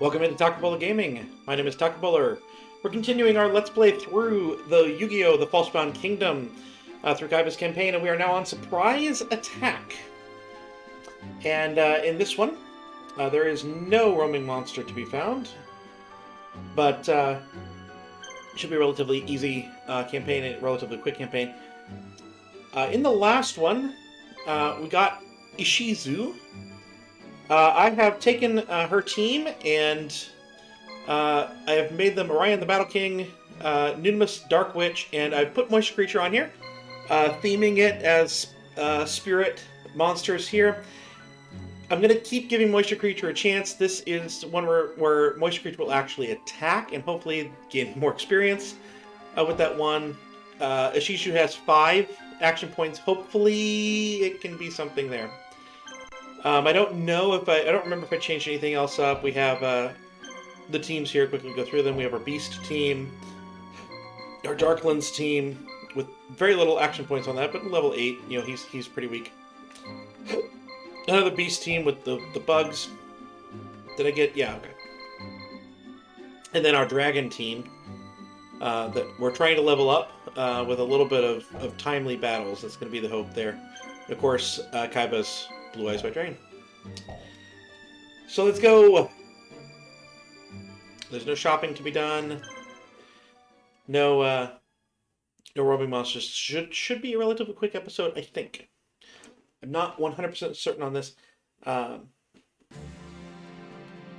Welcome into Takabola Gaming. My name is Takabola. We're continuing our Let's Play through the Yu-Gi-Oh! The Falsebound Kingdom through Kaiba's campaign, and we are now on Surprise Attack. And in this one, there is no roaming monster to be found, but it should be a relatively easy campaign, a relatively quick campaign. In the last one, we got Ishizu. I have taken her team, and I have made them Orion the Battle King, Nudimus Dark Witch, and I've put Moisture Creature on here, theming it as spirit monsters here. I'm going to keep giving Moisture Creature a chance. This is one where Moisture Creature will actually attack and hopefully gain more experience with that one. Ishizu has 5 action points. Hopefully it can be something there. I don't know if I don't remember if I changed anything else up. We have the teams here. Quickly go through them. We have our Beast team, our Darklands team with very little action points on that, but level 8. You know, he's pretty weak. Another Beast team with the bugs. Did I get? Yeah, okay. And then our Dragon team that we're trying to level up with a little bit of timely battles. That's going to be the hope there. Of course, Kaiba's Blue Eyes White Dragon. So let's go. There's no shopping to be done. No roaming monsters. Should be a relatively quick episode, I think. I'm not 100% certain on this.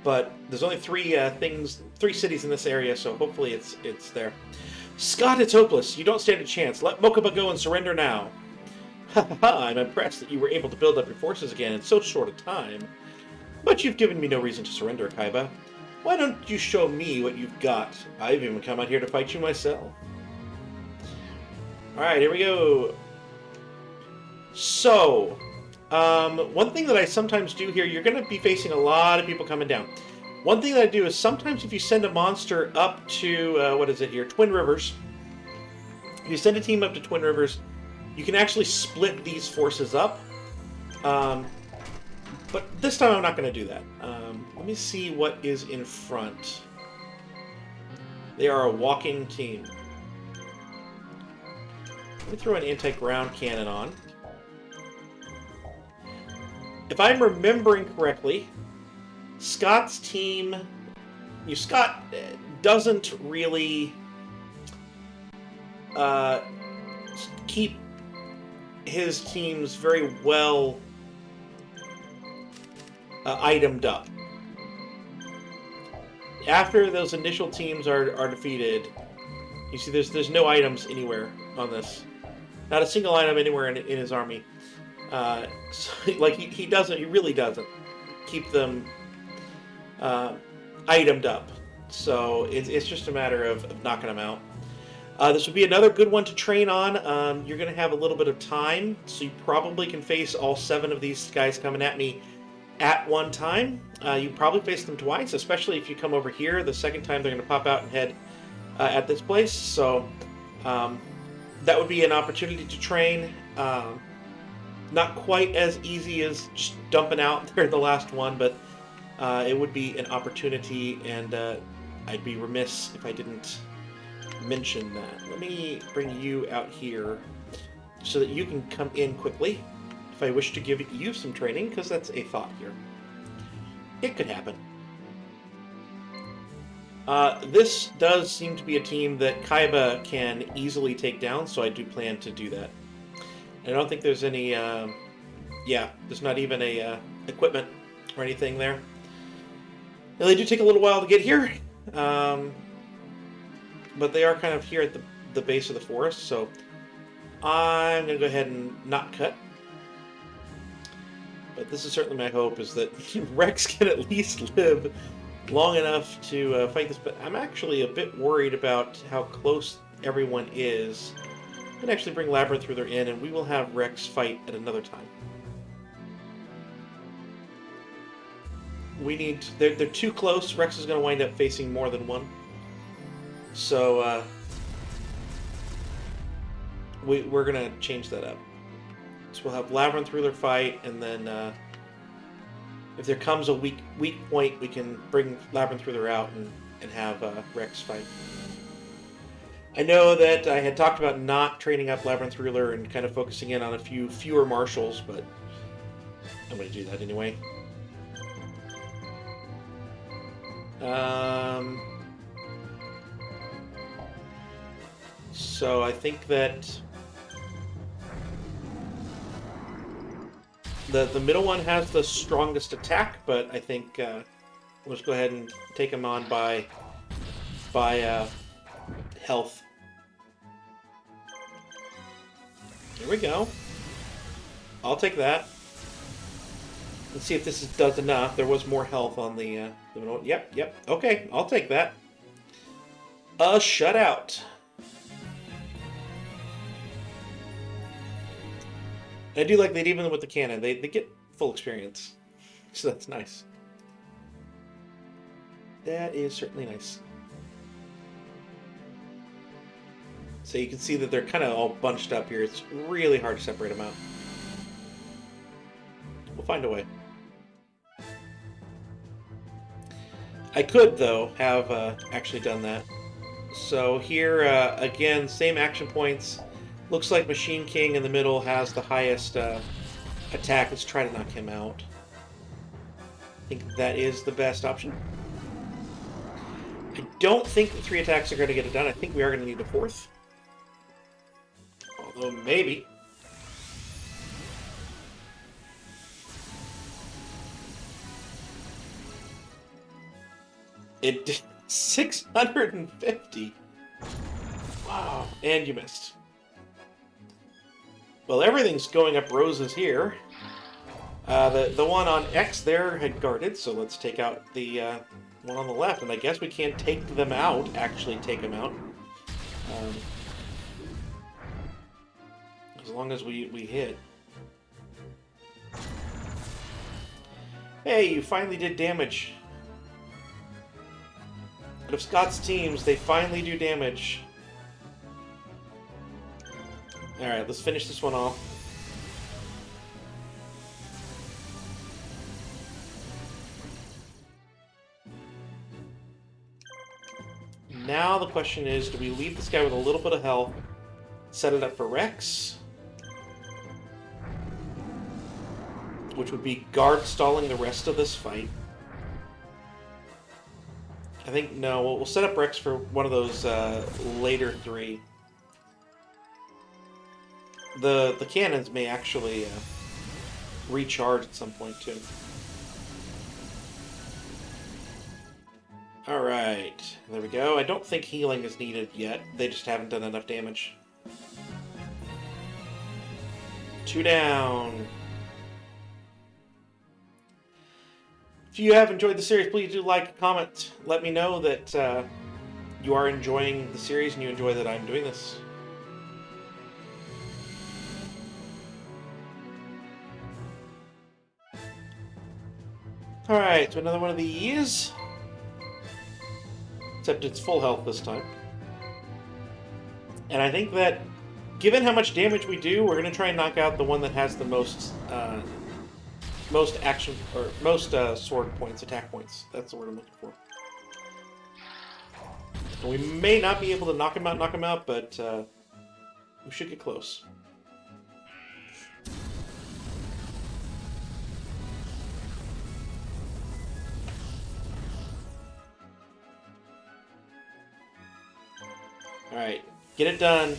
But there's only 3 cities in this area, so hopefully it's there. Scott, it's hopeless. You don't stand a chance. Let Mokuba go and surrender now. I'm impressed that you were able to build up your forces again in so short a time. But you've given me no reason to surrender, Kaiba. Why don't you show me what you've got? I've even come out here to fight you myself. Alright, here we go. So, one thing that I sometimes do here, you're going to be facing a lot of people coming down. One thing that I do is sometimes if you send a monster up to, what is it here, Twin Rivers. If you send a team up to Twin Rivers, you can actually split these forces up, but this time I'm not going to do that. Let me see what is in front. They are a walking team. Let me throw an anti-ground cannon on. If I'm remembering correctly, Scott's team... Scott doesn't really keep his teams very well itemed up. After those initial teams are defeated, you see there's no items anywhere on this. Not a single item anywhere in his army. So, like he really doesn't keep them itemed up. So it's just a matter of knocking them out. This would be another good one to train on. You're going to have a little bit of time, so you probably can face all 7 of these guys coming at me at one time. You probably face them twice, especially if you come over here. The second time they're going to pop out and head at this place. So that would be an opportunity to train. Not quite as easy as just dumping out there in the last one, but it would be an opportunity, and I'd be remiss if I didn't mention that. Let me bring you out here so that you can come in quickly if I wish to give you some training, because that's a thought here. It could happen. This does seem to be a team that Kaiba can easily take down, so I do plan to do that. I don't think there's any, there's not even a equipment or anything there. Now, they do take a little while to get here. But they are kind of here at the base of the forest, so I'm going to go ahead and not cut. But this is certainly my hope, is that Rex can at least live long enough to fight this. But I'm actually a bit worried about how close everyone is. I'm going to actually bring Labyrinth Ruler in, and we will have Rex fight at another time. They're too close. Rex is going to wind up facing more than one. So, we're going to change that up. So we'll have Labyrinth Ruler fight, and then if there comes a weak point, we can bring Labyrinth Ruler out and have Rex fight. I know that I had talked about not training up Labyrinth Ruler and kind of focusing in on a few fewer marshals, but I'm going to do that anyway. So I think that the middle one has the strongest attack, but I think we'll just go ahead and take him on by health. Here we go. I'll take that. Let's see if this does enough. There was more health on the middle one. Yep. Okay, I'll take that. A shutout. I do like that even with the cannon, they get full experience. So that's nice. That is certainly nice. So you can see that they're kind of all bunched up here. It's really hard to separate them out. We'll find a way. I could, though, have actually done that. So here, again, same action points. Looks like Machine King in the middle has the highest attack. Let's try to knock him out. I think that is the best option. I don't think the 3 attacks are going to get it done. I think we are going to need a 4th. Although, maybe. It did 650. Wow. And you missed. Well, everything's going up roses here. The one on X there had guarded, so let's take out the one on the left. And I guess we can't take them out, actually take them out. As long as we hit. Hey, you finally did damage. Out of Scott's teams, they finally do damage. Alright, let's finish this one off. Now the question is, do we leave this guy with a little bit of health, set it up for Rex? Which would be guard stalling the rest of this fight. I think, no, we'll set up Rex for one of those later 3. The cannons may actually recharge at some point, too. Alright, there we go. I don't think healing is needed yet. They just haven't done enough damage. 2 down. If you have enjoyed the series, please do like, comment. Let me know that you are enjoying the series and you enjoy that I'm doing this. Alright, so another one of these. Except it's full health this time. And I think that, given how much damage we do, we're going to try and knock out the one that has the most action, or most sword points, attack points. That's the word I'm looking for. And we may not be able to knock him out, but we should get close. Alright, get it done.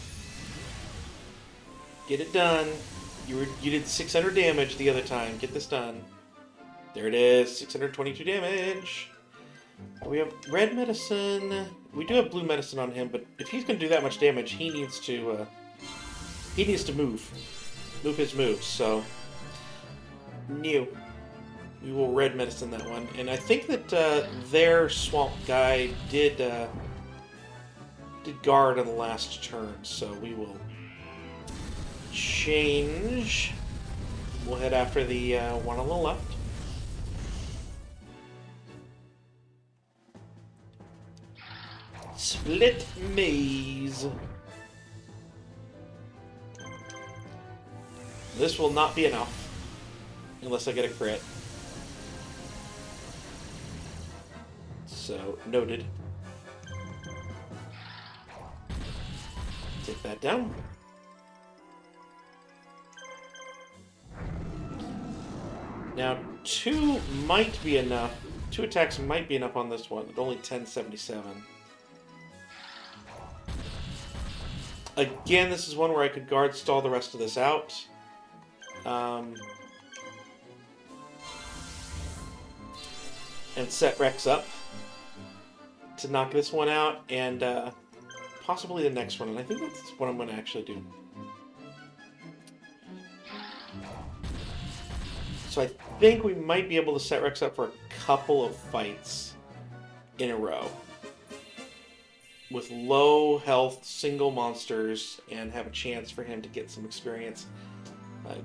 Get it done. You did 600 damage the other time. Get this done. There it is, 622 damage. We have red medicine. We do have blue medicine on him, but if he's going to do that much damage, he needs to move his moves. So, new. We will red medicine that one, and I think that their swamp guy did guard on the last turn, so we will change. We'll head after the one on the left. Split maze. This will not be enough unless I get a crit. So, noted. Take that down. Now, 2 might be enough. 2 attacks might be enough on this one. At only 1077. Again, this is one where I could guard stall the rest of this out. And set Rex up to knock this one out, and possibly the next one. And I think that's what I'm going to actually do. So I think we might be able to set Rex up for a couple of fights in a row with low health single monsters and have a chance for him to get some experience.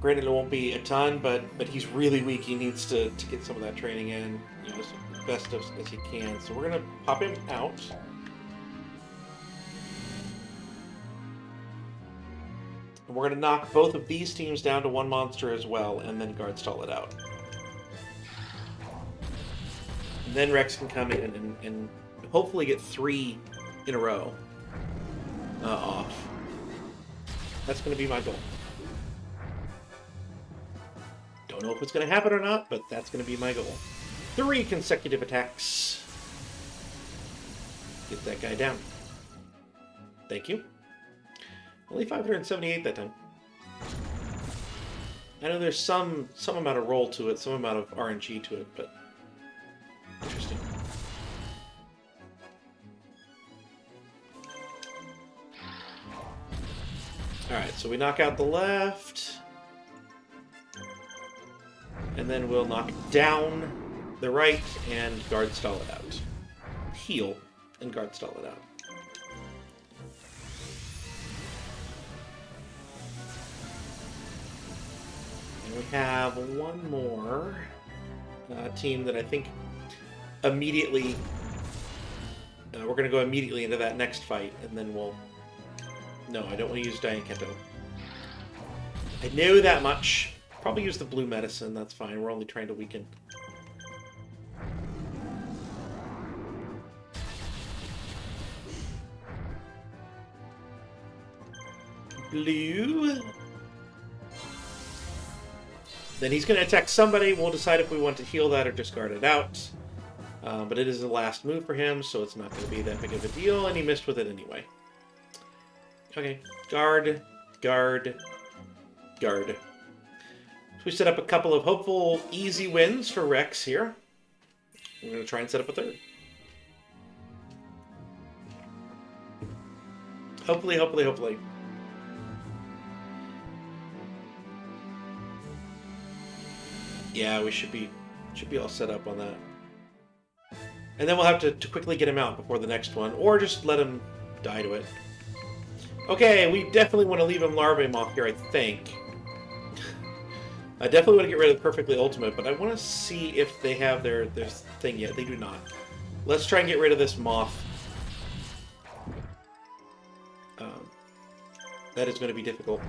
Granted, it won't be a ton, but he's really weak. He needs to get some of that training in, you know, as best as he can. So we're going to pop him out. And we're going to knock both of these teams down to 1 monster as well, and then guard stall it out. And then Rex can come in and hopefully get 3 in a row off. That's going to be my goal. Don't know if it's going to happen or not, but that's going to be my goal. 3 consecutive attacks. Get that guy down. Thank you. Only 578 that time. I know there's some amount of roll to it, some amount of RNG to it, but interesting. Alright, so we knock out the left. And then we'll knock down the right and guard stall it out. Heal and guard stall it out. And we have one more team that I think immediately... we're going to go immediately into that next fight, and then we'll... No, I don't want to use Diane Kento. I know that much. Probably use the blue medicine, that's fine. We're only trying to weaken. Blue. Then he's going to attack somebody. We'll decide if we want to heal that or discard it out. But it is the last move for him, so it's not going to be that big of a deal, and he missed with it anyway. Okay, guard, guard, guard. So we set up a couple of hopeful easy wins for Rex here. We're going to try and set up a third. Hopefully, hopefully, hopefully. Yeah, we should be all set up on that. And then we'll have to quickly get him out before the next one, or just let him die to it. Okay, we definitely want to leave him Larvae Moth here, I think. I definitely want to get rid of the Perfectly Ultimate, but I want to see if they have their thing yet. They do not. Let's try and get rid of this Moth. That is going to be difficult.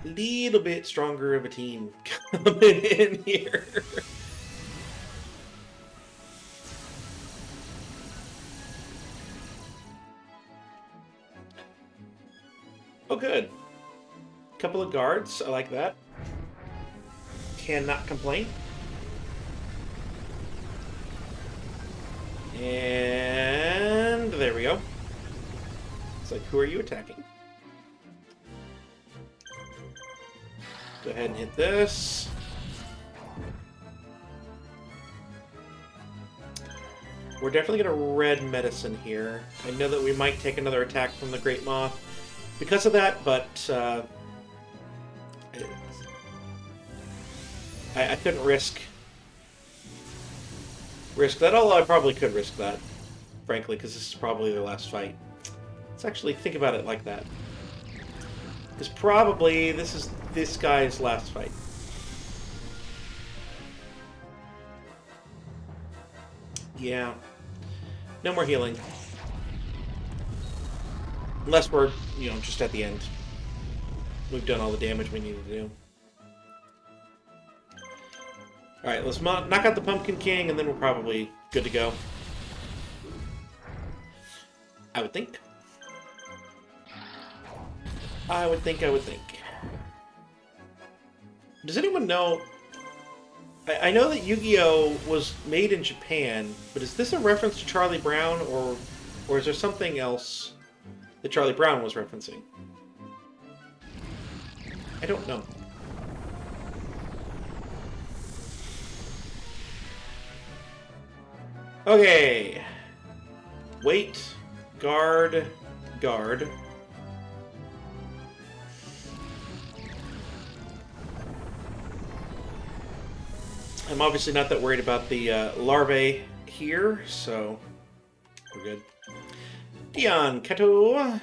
Little bit stronger of a team coming in here. Oh, good. Couple of guards. I like that. Cannot complain. And there we go. It's like, who are you attacking? Go ahead and hit this. We're definitely going to red medicine here. I know that we might take another attack from the Great Moth because of that, but I couldn't risk that, although I probably could risk that, frankly, because this is probably their last fight. Let's actually think about it like that. Because probably this is this guy's last fight. Yeah. No more healing. Unless we're, you know, just at the end. We've done all the damage we needed to do. Alright, let's knock out the Pumpkin King, and then we're probably good to go. I would think. I would think. Does anyone know... I know that Yu-Gi-Oh! Was made in Japan, but is this a reference to Charlie Brown, or is there something else that Charlie Brown was referencing? I don't know. Okay. Wait. Guard. Guard. I'm obviously not that worried about the larvae here, so we're good. Dion, Kato.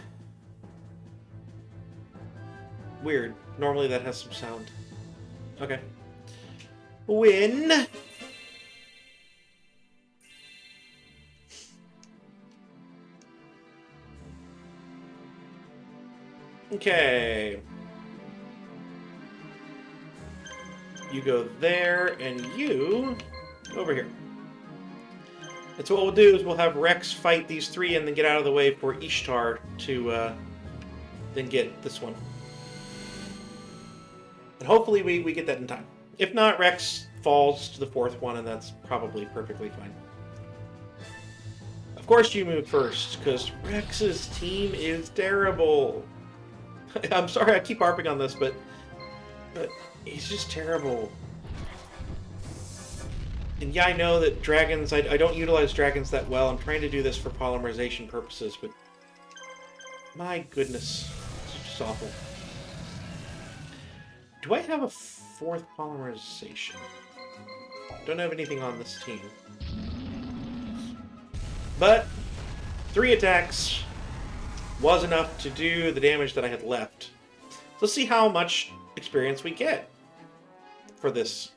Weird. Normally that has some sound. Okay. Win. Okay. You go there, and you over here. And so what we'll do is we'll have Rex fight these three and then get out of the way for Ishtar to then get this one. And hopefully we get that in time. If not, Rex falls to the fourth one, and that's probably perfectly fine. Of course you move first, because Rex's team is terrible. I'm sorry I keep harping on this, but he's just terrible. And yeah, I know that dragons, I don't utilize dragons that well. I'm trying to do this for polymerization purposes, but my goodness, it's just awful. Do I have a fourth polymerization? Don't have anything on this team. But 3 attacks was enough to do the damage that I had left. So let's see how much experience we get for this.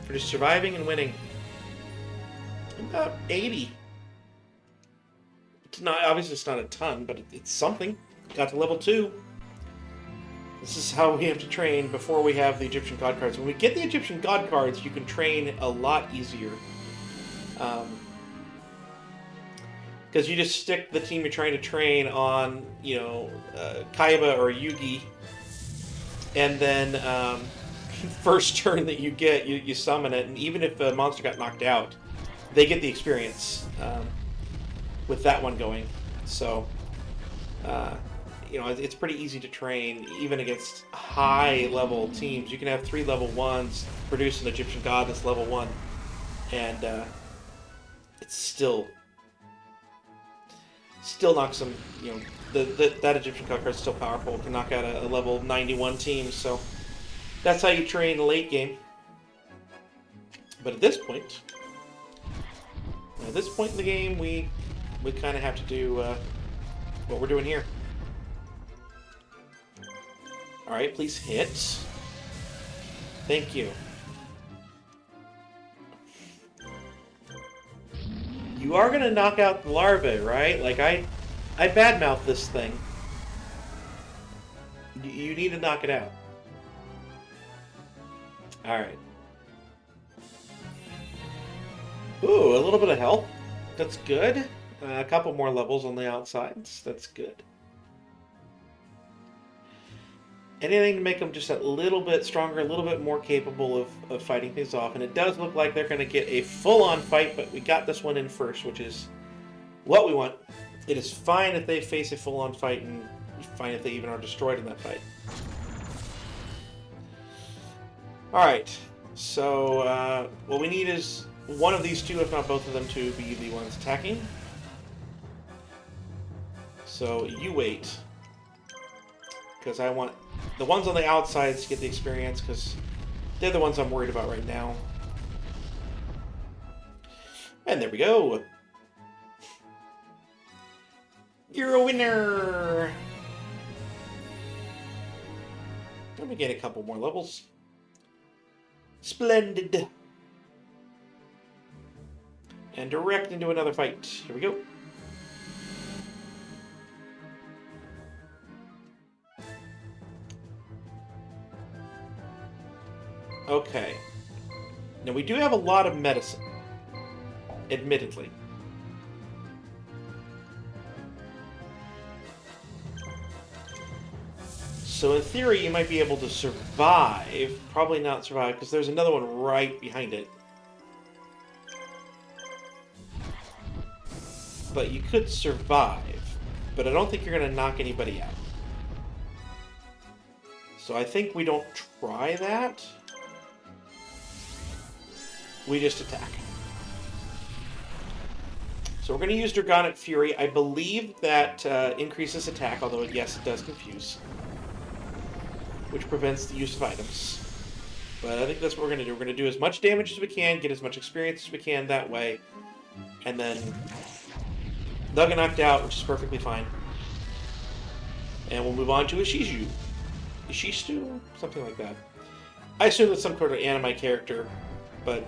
For just surviving and winning. About 80. It's not, obviously it's not a ton, but it's something. Got to level 2. This is how we have to train before we have the Egyptian God cards. When we get the Egyptian God cards, you can train a lot easier. Because you just stick the team you're trying to train on, you know, Kaiba or Yugi, and then first turn that you get, you summon it, and even if a monster got knocked out, they get the experience with that one going. So, you know, it's pretty easy to train, even against high-level teams. You can have 3 level 1s produce an Egyptian god that's level 1, and it's still knocks them, you know, that Egyptian god card is still powerful. It can knock out a level 91 team, so that's how you train late game. But at this point in the game, we kind of have to do what we're doing here. Alright, please hit. Thank you. You are going to knock out the larvae, right? Like, I badmouth this thing. You need to knock it out. Alright. Ooh, a little bit of health. That's good. A couple more levels on the outsides. That's good. Anything to make them just a little bit stronger, a little bit more capable of fighting things off. And it does look like they're going to get a full-on fight, but we got this one in first, which is what we want. It is fine if they face a full-on fight, and fine if they even are destroyed in that fight. Alright, so what we need is one of these two, if not both of them, to be the ones attacking. So you wait. Because I want the ones on the outsides to get the experience, because they're the ones I'm worried about right now. And there we go. You're a winner! Let me get a couple more levels. Splendid. And direct into another fight. Here we go. Okay. Now, we do have a lot of medicine, admittedly. So in theory, you might be able to survive. Probably not survive, because there's another one right behind it. But you could survive. But I don't think you're going to knock anybody out. So I think we don't try that. We just attack. So we're going to use Dragonic Fury. I believe that increases attack, although yes, it does confuse. Which prevents the use of items. But I think that's what we're going to do. We're going to do as much damage as we can, get as much experience as we can that way. And then they'll get knocked out, which is perfectly fine. And we'll move on to Ishizu. Ishizu? Something like that. I assume it's some sort of anime character, but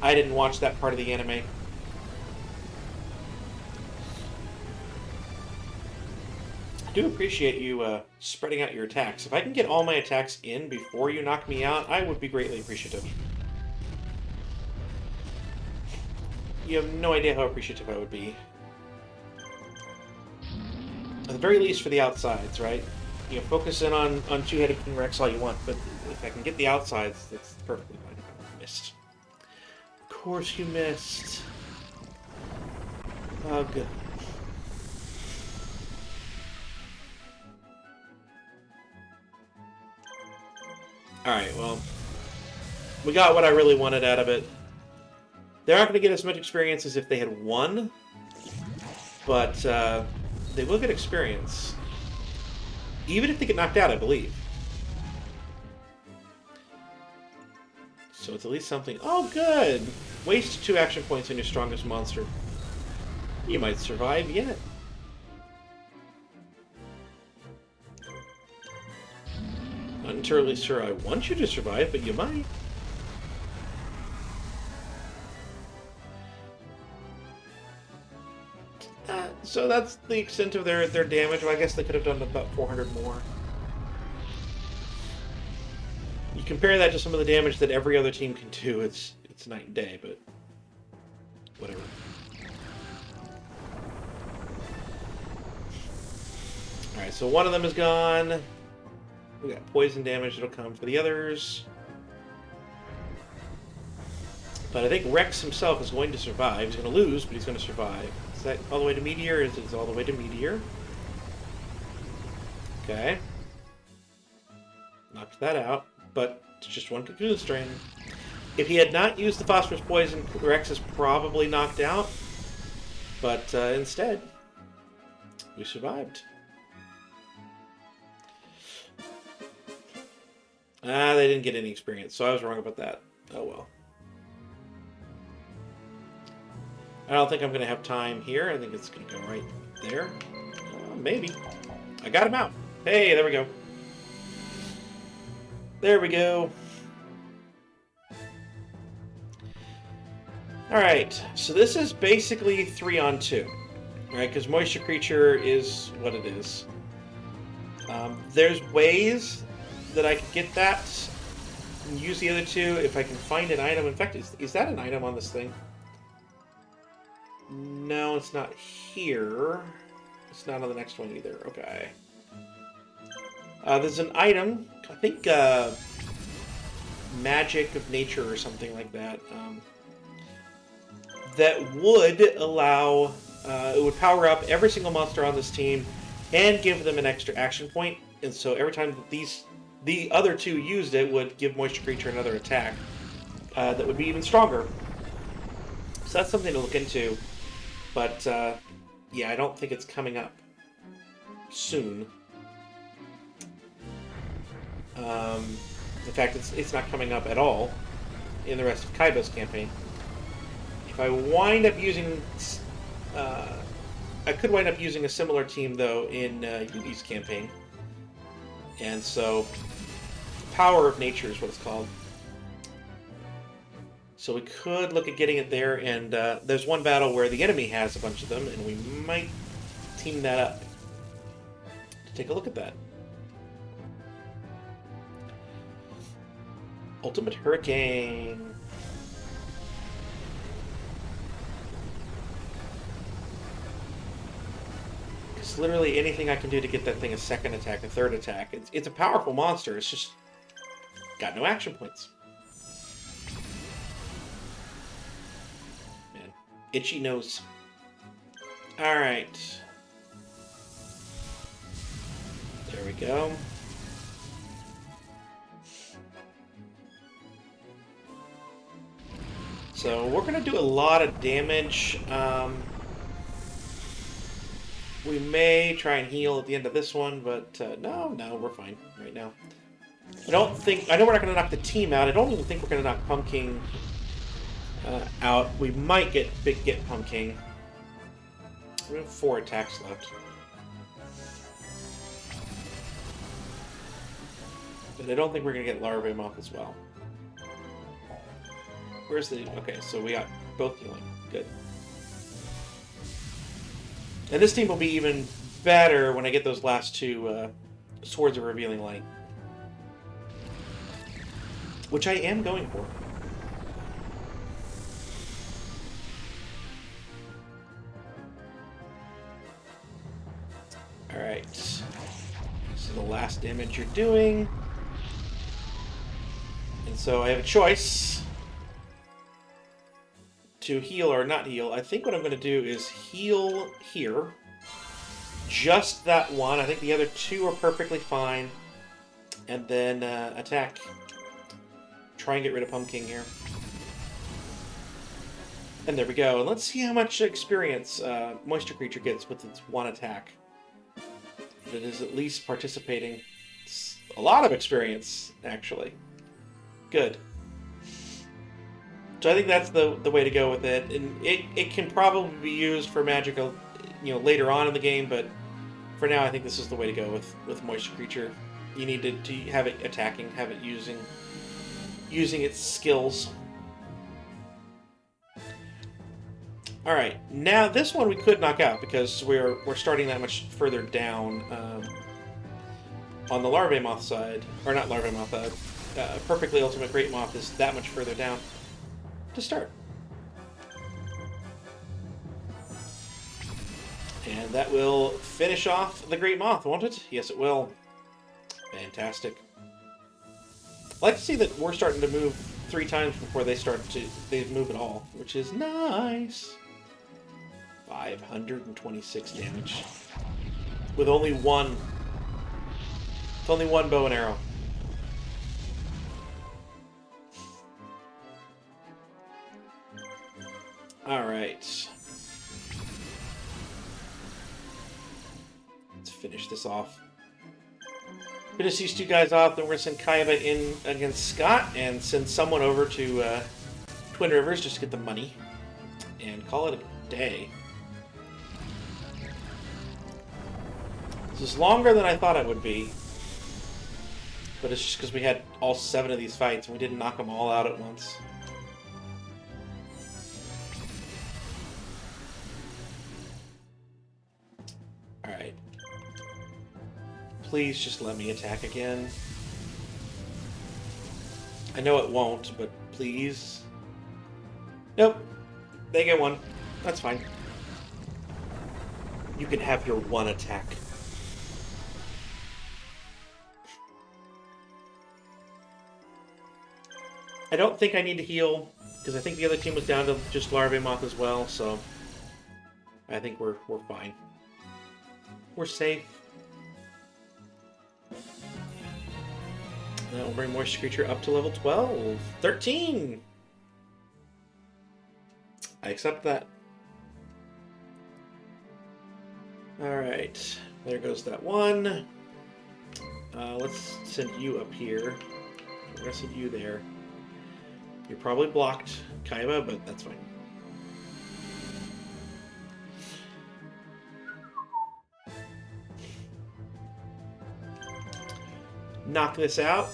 I didn't watch that part of the anime. I do appreciate you spreading out your attacks. If I can get all my attacks in before you knock me out, I would be greatly appreciative. You have no idea how appreciative I would be. At the very least for the outsides, right? You know, focus in on Two-Headed King Rex all you want, but if I can get the outsides, that's perfectly fine. Missed. Of course you missed. Oh, good. Alright, well, we got what I really wanted out of it. They're not going to get as much experience as if they had won, but they will get experience. Even if they get knocked out, I believe. So it's at least something. Oh, good! Waste 2 action points on your strongest monster. You might survive yet. Not entirely sure I want you to survive, but you might. So that's the extent of their damage. Well, I guess they could have done about 400 more. You compare that to some of the damage that every other team can do, it's night and day, but whatever. Alright, so one of them is gone. We got poison damage that'll come for the others. But I think Rex himself is going to survive. He's going to lose, but he's going to survive. Is that all the way to Meteor? It is all the way to Meteor. Okay. Knocked that out, but it's just one Cocoon Strain. If he had not used the Phosphorus Poison, Rex is probably knocked out. But instead, we survived. They didn't get any experience, so I was wrong about that. Oh well. I don't think I'm going to have time here. I think it's going to go right there. Maybe. I got him out. Hey, there we go. There we go. Alright, so this is basically 3-on-2. Right, because Moisture Creature is what it is. There's ways that I can get that and use the other two if I can find an item. In fact, is that an item on this thing? No, it's not here. It's not on the next one either. Okay. There's an item, I think Magic of Nature or something like that, that would allow, it would power up every single monster on this team and give them an extra action point. And so every time that the other two used it would give Moisture Creature another attack that would be even stronger. So that's something to look into. But, yeah, I don't think it's coming up soon. In fact, it's not coming up at all in the rest of Kaiba's campaign. If I wind up using... I could wind up using a similar team, though, in Yugi's campaign. And so, Power of Nature is what it's called. So we could look at getting it there, and there's one battle where the enemy has a bunch of them, and we might team that up to take a look at that. Ultimate Hurricane. It's literally anything I can do to get that thing a second attack, a third attack. It's a powerful monster. It's just got no action points. Man, itchy nose. All right. There we go. So we're going to do a lot of damage. We may try and heal at the end of this one, but no, we're fine right now. I know we're not going to knock the team out. I don't even think we're going to knock Pumpkin out. We might get Pumpkin. We have 4 attacks left. But I don't think we're going to get Larvae Moth as well. Where's the... Okay, so we got both healing. Good. And this team will be even better when I get those last 2 Swords of Revealing Light. Which I am going for. Alright. This is the last damage you're doing. And so I have a choice to heal or not heal. I think what I'm going to do is heal here. Just that one. I think the other 2 are perfectly fine. And then attack. Try and get rid of Pumpkin here. And there we go. And let's see how much experience Moisture Creature gets with its 1 attack. It is at least participating. It's a lot of experience, actually. Good. So I think that's the way to go with it. And it can probably be used for magical, later on in the game, but for now I think this is the way to go with Moisture Creature. You need to have it attacking, have it using its skills. Alright, now this one we could knock out because we're starting that much further down on the Larvae Moth side. Or not Larvae Moth, Perfectly Ultimate Great Moth is that much further down to start. And that will finish off the Great Moth, won't it? Yes, it will. Fantastic. I like to see that we're starting to move 3 times before they move at all, which is nice. 526 damage. With only one. It's only 1 bow and arrow. Alright. Let's finish this off. Finish these 2 guys off, then we're going to send Kaiba in against Scott, and send someone over to Twin Rivers just to get the money. And call it a day. This is longer than I thought it would be. But it's just because we had all 7 of these fights, and we didn't knock them all out at once. Alright. Please just let me attack again. I know it won't, but please. Nope. They get 1. That's fine. You can have your 1 attack. I don't think I need to heal, because I think the other team was down to just Larvae Moth as well, so I think we're fine. We're safe. That will bring Moisture Creature up to level 12. 13! I accept that. Alright. There goes that 1. Let's send you up here. We're going to send you there. You're probably blocked, Kaiba, but that's fine. Knock this out.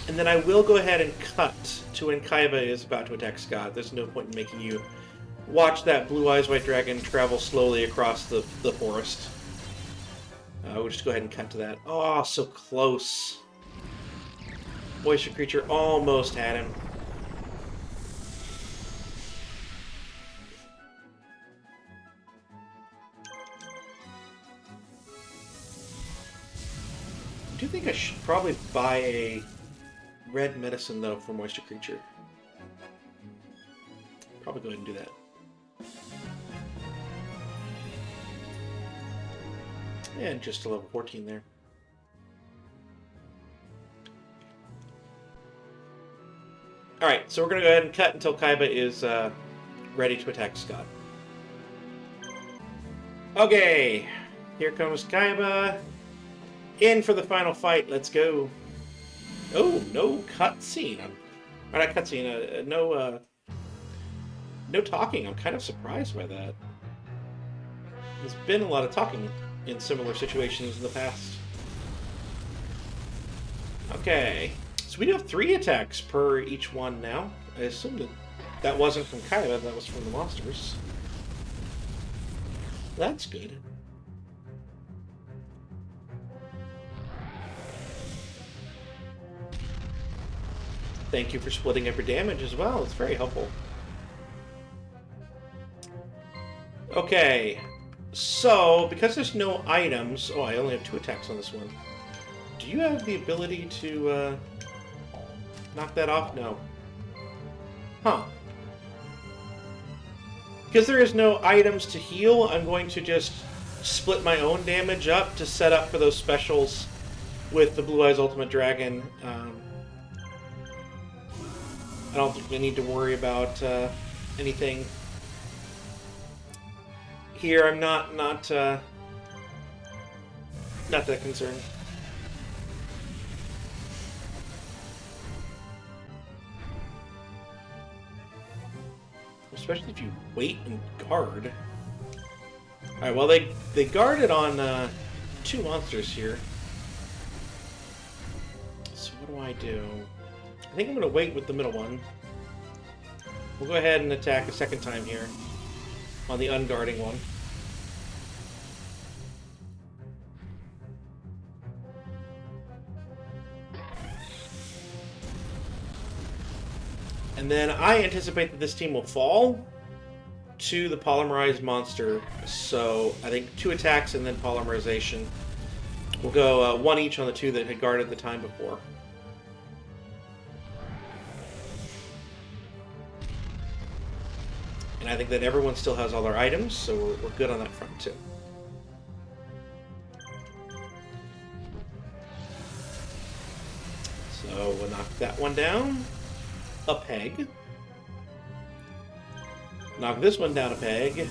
And then I will go ahead and cut to when Kaiba is about to attack Scott. There's no point in making you watch that Blue Eyes White Dragon travel slowly across the forest. We'll just go ahead and cut to that. Oh, so close. Moisture creature almost had him. I do think I should probably buy a red medicine, though, for Moisture creature. Probably go ahead and do that. And just a level 14 there. Alright, so we're going to go ahead and cut until Kaiba is ready to attack Scott. Okay, here comes Kaiba. In for the final fight, let's go. Oh, no cutscene. Or not cutscene, no talking. I'm kind of surprised by that. There's been a lot of talking in similar situations in the past. Okay, so we do have 3 attacks per each one now. I assumed that wasn't from Kaiba, that was from the monsters. That's good. Thank you for splitting up your damage as well. It's very helpful. Okay, so because there's no items... Oh, I only have 2 attacks on this one. Do you have the ability to knock that off? No. Huh. Because there is no items to heal, I'm going to just split my own damage up to set up for those specials with the Blue Eyes Ultimate Dragon. I don't think we need to worry about anything here. I'm not that concerned. Especially if you wait and guard. Alright, well they guarded on 2 monsters here. So what do? I think I'm going to wait with the middle one. We'll go ahead and attack a second time here on the unguarding one. And then I anticipate that this team will fall to the polymerized monster. So I think 2 attacks and then polymerization. We'll go 1 each on the 2 that had guarded the time before. And I think that everyone still has all their items, so we're good on that front too. So we'll knock that one down a peg. Knock this one down a peg.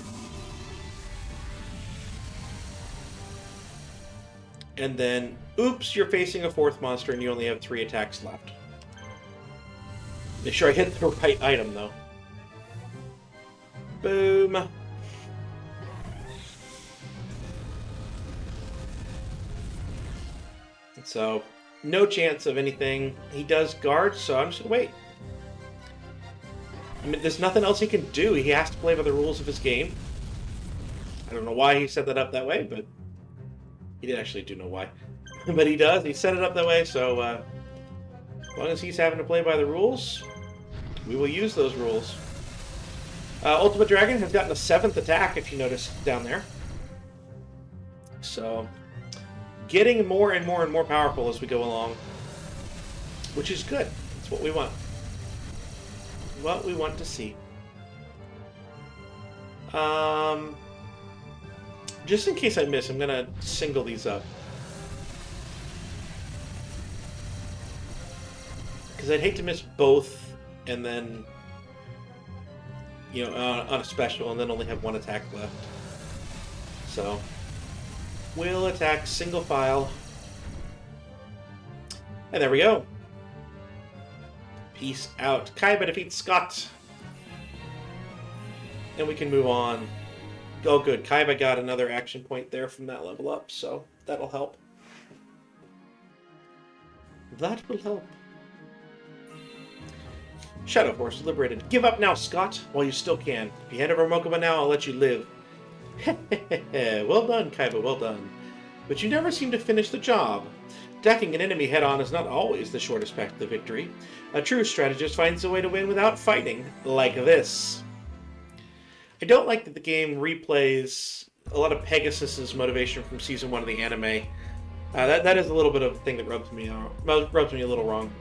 And then, oops, you're facing a 4th monster and you only have 3 attacks left. Make sure I hit the right item, though. Boom. And so, no chance of anything. He does guard, so I'm just gonna wait. I mean, there's nothing else he can do. He has to play by the rules of his game. I don't know why he set that up that way, but he actually do know why. But he does. He set it up that way, so as long as he's having to play by the rules, we will use those rules. Ultimate Dragon has gotten a 7th attack, if you notice down there. So, getting more and more and more powerful as we go along, which is good. That's what we want. What we want to see. Just in case I miss, I'm gonna single these up. Because I'd hate to miss both and then, you know, on a special and then only have 1 attack left. So, we'll attack single file. And there we go. Peace out. Kaiba defeats Scott. And we can move on. Oh, good. Kaiba got another action point there from that level up, so that'll help. That will help. Shadow Force liberated. Give up now, Scott, while you still can. If you hand over Mokuba now, I'll let you live. Well done, Kaiba, well done. But you never seem to finish the job. Attacking an enemy head-on is not always the shortest path to victory. A true strategist finds a way to win without fighting, like this. I don't like that the game replays a lot of Pegasus's motivation from Season 1 of the anime. That is a little bit of a thing that rubs me a little wrong.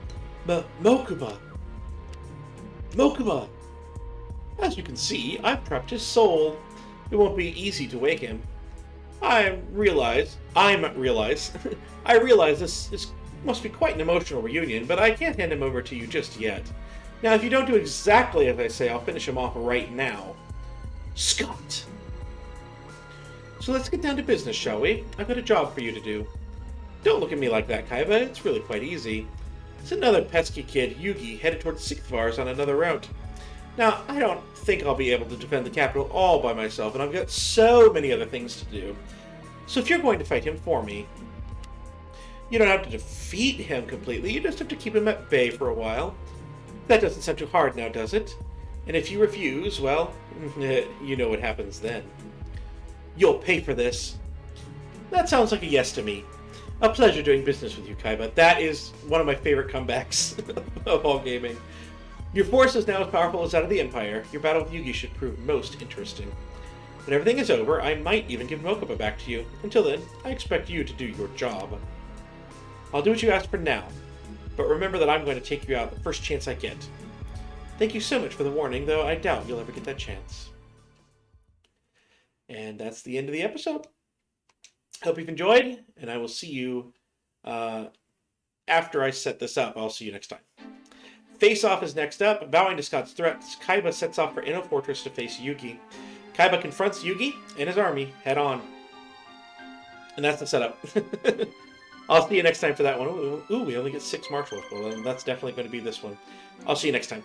But Mokuba! As you can see, I've trapped his soul. It won't be easy to wake him. I realize this must be quite an emotional reunion, but I can't hand him over to you just yet. Now, if you don't do exactly as I say, I'll finish him off right now. Scott! So let's get down to business, shall we? I've got a job for you to do. Don't look at me like that, Kaiba. It's really quite easy. It's another pesky kid, Yugi, headed towards Sikthvars on another route. Now, I don't think I'll be able to defend the capital all by myself, and I've got so many other things to do. So if you're going to fight him for me, you don't have to defeat him completely, you just have to keep him at bay for a while. That doesn't sound too hard now, does it? And if you refuse, well, you know what happens then. You'll pay for this. That sounds like a yes to me. A pleasure doing business with you, Kaiba. That is one of my favorite comebacks of all gaming. Your force is now as powerful as that of the Empire. Your battle with Yugi should prove most interesting. When everything is over, I might even give Mokuba back to you. Until then, I expect you to do your job. I'll do what you ask for now, but remember that I'm going to take you out the first chance I get. Thank you so much for the warning, though I doubt you'll ever get that chance. And that's the end of the episode. Hope you've enjoyed, and I will see you after I set this up. I'll see you next time. Face Off is next up. Bowing to Scott's threats, Kaiba sets off for Inno Fortress to face Yugi. Kaiba confronts Yugi and his army head on. And that's the setup. I'll see you next time for that one. Ooh, we only get 6 marshals. Well, then that's definitely going to be this one. I'll see you next time.